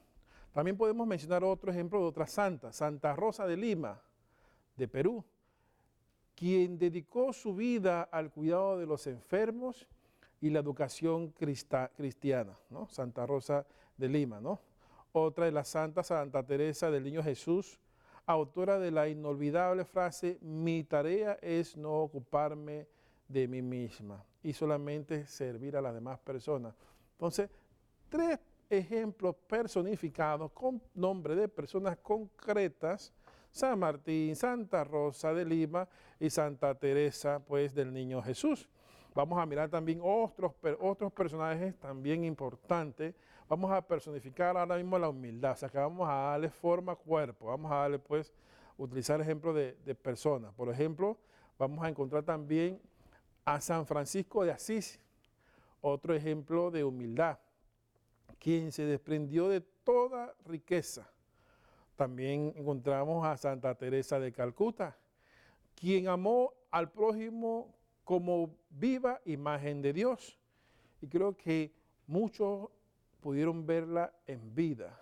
También podemos mencionar otro ejemplo de otra santa, Santa Rosa de Lima, de Perú, quien dedicó su vida al cuidado de los enfermos y la educación cristiana, ¿no? Santa Rosa de Lima, ¿no? Otra de las santas, Santa Teresa del Niño Jesús, autora de la inolvidable frase, mi tarea es no ocuparme de mí misma y solamente servir a las demás personas. Entonces, 3 ejemplos personificados con nombre de personas concretas: San Martín, Santa Rosa de Lima y Santa Teresa, pues, del Niño Jesús. Vamos a mirar también otros personajes también importantes. Vamos a personificar ahora mismo la humildad, o sea que vamos a darle forma a cuerpo, vamos a darle pues, utilizar ejemplos de personas. Por ejemplo, vamos a encontrar también a San Francisco de Asís, otro ejemplo de humildad, quien se desprendió de toda riqueza. También encontramos a Santa Teresa de Calcuta, quien amó al prójimo como viva imagen de Dios. Y creo que muchos pudieron verla en vida.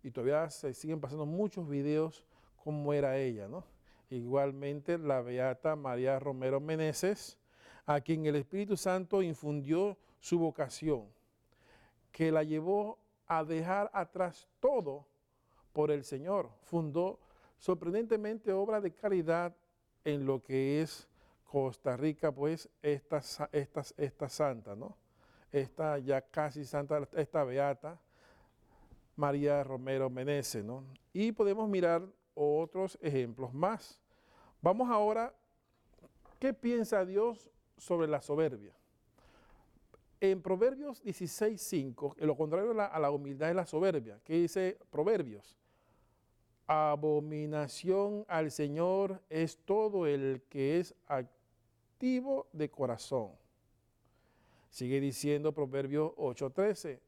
Y todavía se siguen pasando muchos videos como era ella, ¿no? Igualmente la beata María Romero Meneses, a quien el Espíritu Santo infundió su vocación, que la llevó a dejar atrás todo por el Señor. Fundó sorprendentemente obra de caridad en lo que es Costa Rica, pues esta santa, ¿no? Esta ya casi santa, esta beata María Romero Meneses, ¿no? Y podemos mirar otros ejemplos más. Vamos ahora, ¿qué piensa Dios sobre la soberbia? En Proverbios 16:5, lo contrario a la humildad es la soberbia. ¿Qué dice Proverbios? Abominación al Señor es todo el que es activo de corazón. Sigue diciendo Proverbios 8:13,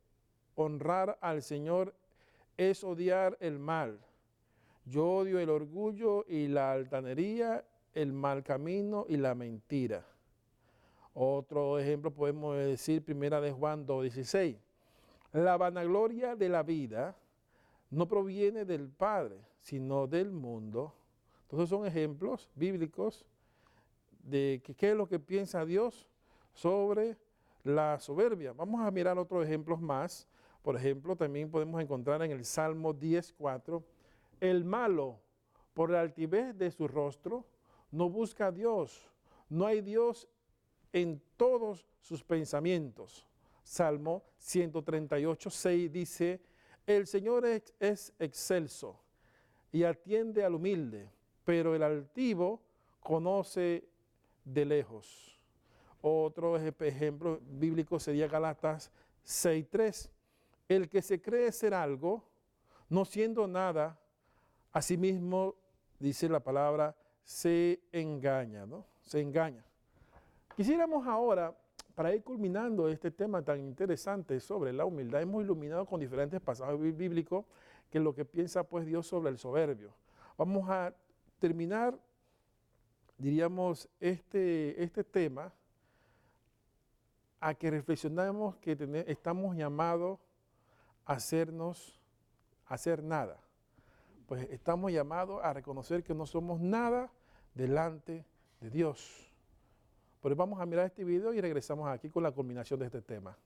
honrar al Señor es odiar el mal. Yo odio el orgullo y la altanería, el mal camino y la mentira. Otro ejemplo podemos decir 1 de Juan 2:16. La vanagloria de la vida no proviene del Padre, sino del mundo. Entonces son ejemplos bíblicos de qué es lo que piensa Dios sobre la soberbia. Vamos a mirar otros ejemplos más. Por ejemplo, también podemos encontrar en el Salmo 10:4, el malo, por la altivez de su rostro, no busca a Dios. No hay Dios en todos sus pensamientos. Salmo 138:6 dice, el Señor es excelso y atiende al humilde, pero el altivo conoce de lejos. Otro ejemplo bíblico sería Gálatas 6:3. El que se cree ser algo, no siendo nada, a sí mismo, dice la palabra, se engaña, ¿no? Se engaña. Quisiéramos ahora, para ir culminando este tema tan interesante sobre la humildad, hemos iluminado con diferentes pasajes bíblicos que es lo que piensa pues Dios sobre el soberbio. Vamos a terminar, diríamos, este tema a que reflexionemos que estamos llamados a hacer nada. Pues estamos llamados a reconocer que no somos nada delante de Dios. Pero vamos a mirar este video y regresamos aquí con la culminación de este tema.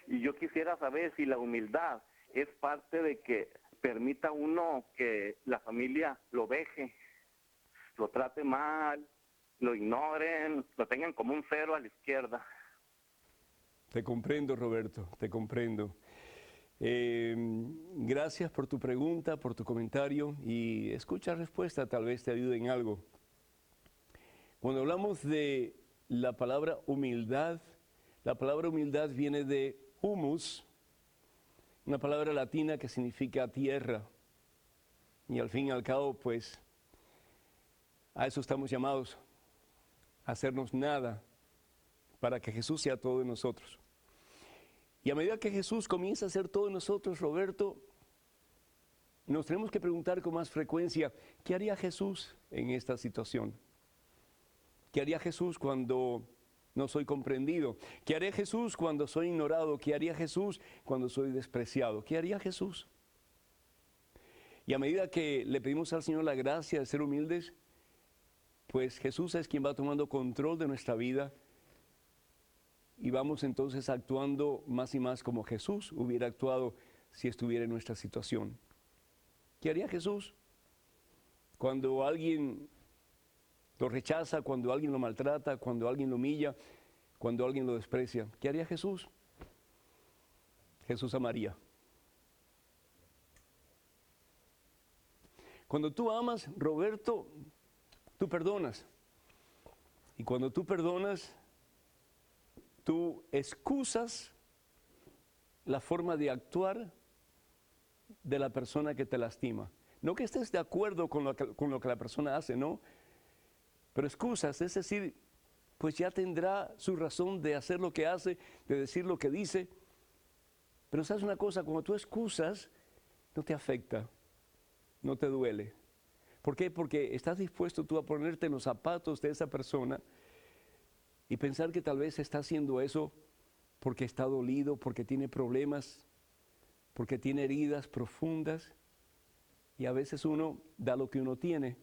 Y yo quisiera saber si la humildad es parte de que permita uno que la familia lo veje, lo trate mal, lo ignoren, lo tengan como un cero a la izquierda. Te comprendo, Roberto, te comprendo. Gracias por tu pregunta, por tu comentario y escucha la respuesta, tal vez te ayude en algo. Cuando hablamos de la palabra humildad viene de humus, una palabra latina que significa tierra. Y al fin y al cabo, pues, a eso estamos llamados, a hacernos nada, para que Jesús sea todo en nosotros. Y a medida que Jesús comienza a ser todo en nosotros, Roberto, nos tenemos que preguntar con más frecuencia, ¿qué haría Jesús en esta situación? ¿Qué haría Jesús cuando no soy comprendido? ¿Qué haría Jesús cuando soy ignorado? ¿Qué haría Jesús cuando soy despreciado? ¿Qué haría Jesús? Y a medida que le pedimos al Señor la gracia de ser humildes, pues Jesús es quien va tomando control de nuestra vida y vamos entonces actuando más y más como Jesús hubiera actuado si estuviera en nuestra situación. ¿Qué haría Jesús cuando alguien lo rechaza, cuando alguien lo maltrata, cuando alguien lo humilla, cuando alguien lo desprecia? ¿Qué haría Jesús? Jesús amaría. Cuando tú amas, Roberto, tú perdonas. Y cuando tú perdonas, tú excusas la forma de actuar de la persona que te lastima. No que estés de acuerdo con lo que la persona hace, no. Pero excusas, es decir, pues ya tendrá su razón de hacer lo que hace, de decir lo que dice. Pero sabes una cosa, cuando tú excusas, no te afecta, no te duele. ¿Por qué? Porque estás dispuesto tú a ponerte en los zapatos de esa persona y pensar que tal vez está haciendo eso porque está dolido, porque tiene problemas, porque tiene heridas profundas. Y a veces uno da lo que uno tiene.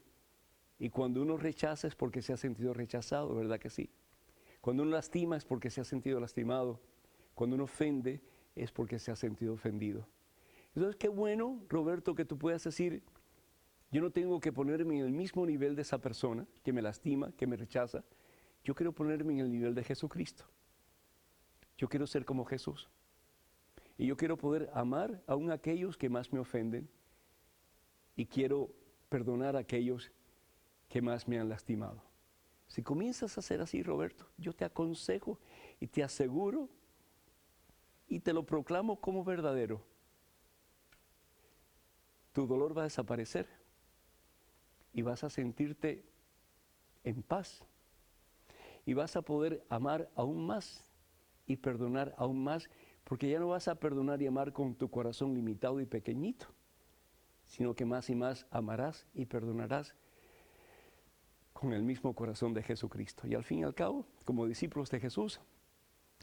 Y cuando uno rechaza es porque se ha sentido rechazado, ¿verdad que sí? Cuando uno lastima es porque se ha sentido lastimado. Cuando uno ofende es porque se ha sentido ofendido. Entonces, qué bueno, Roberto, que tú puedas decir, yo no tengo que ponerme en el mismo nivel de esa persona que me lastima, que me rechaza. Yo quiero ponerme en el nivel de Jesucristo. Yo quiero ser como Jesús. Y yo quiero poder amar aún a aquellos que más me ofenden. Y quiero perdonar a aquellos que más me han lastimado. Si comienzas a hacer así, Roberto, yo te aconsejo y te aseguro y te lo proclamo como verdadero. Tu dolor va a desaparecer y vas a sentirte en paz. Y vas a poder amar aún más y perdonar aún más, porque ya no vas a perdonar y amar con tu corazón limitado y pequeñito, sino que más y más amarás y perdonarás con el mismo corazón de Jesucristo. Y al fin y al cabo, como discípulos de Jesús,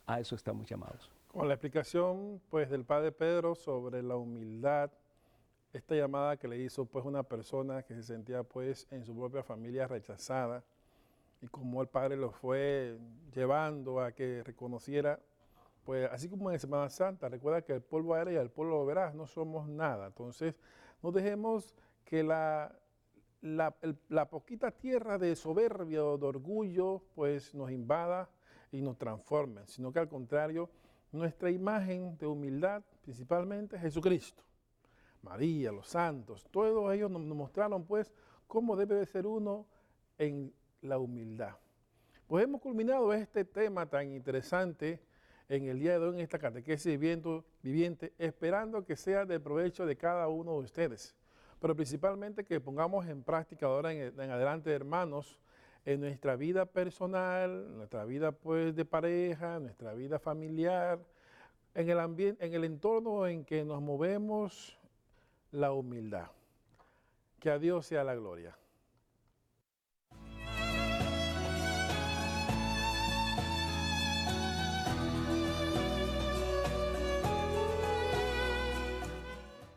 a eso estamos llamados. Con la explicación pues del padre Pedro sobre la humildad, esta llamada que le hizo pues una persona que se sentía pues en su propia familia rechazada, y como el Padre lo fue llevando a que reconociera, pues así como en Semana Santa, recuerda que el polvo eres y al polvo lo verás, no somos nada. Entonces, no dejemos que la poquita tierra de soberbia o de orgullo, pues nos invada y nos transforme, sino que al contrario, nuestra imagen de humildad, principalmente Jesucristo, María, los santos, todos ellos nos mostraron pues cómo debe de ser uno en la humildad. Pues hemos culminado este tema tan interesante en el día de hoy en esta catequesis viviente, esperando que sea de provecho de cada uno de ustedes, pero principalmente que pongamos en práctica ahora en adelante, hermanos, en nuestra vida personal, en nuestra vida pues de pareja, en nuestra vida familiar, en el ambiente, en el entorno en que nos movemos, la humildad. Que a Dios sea la gloria.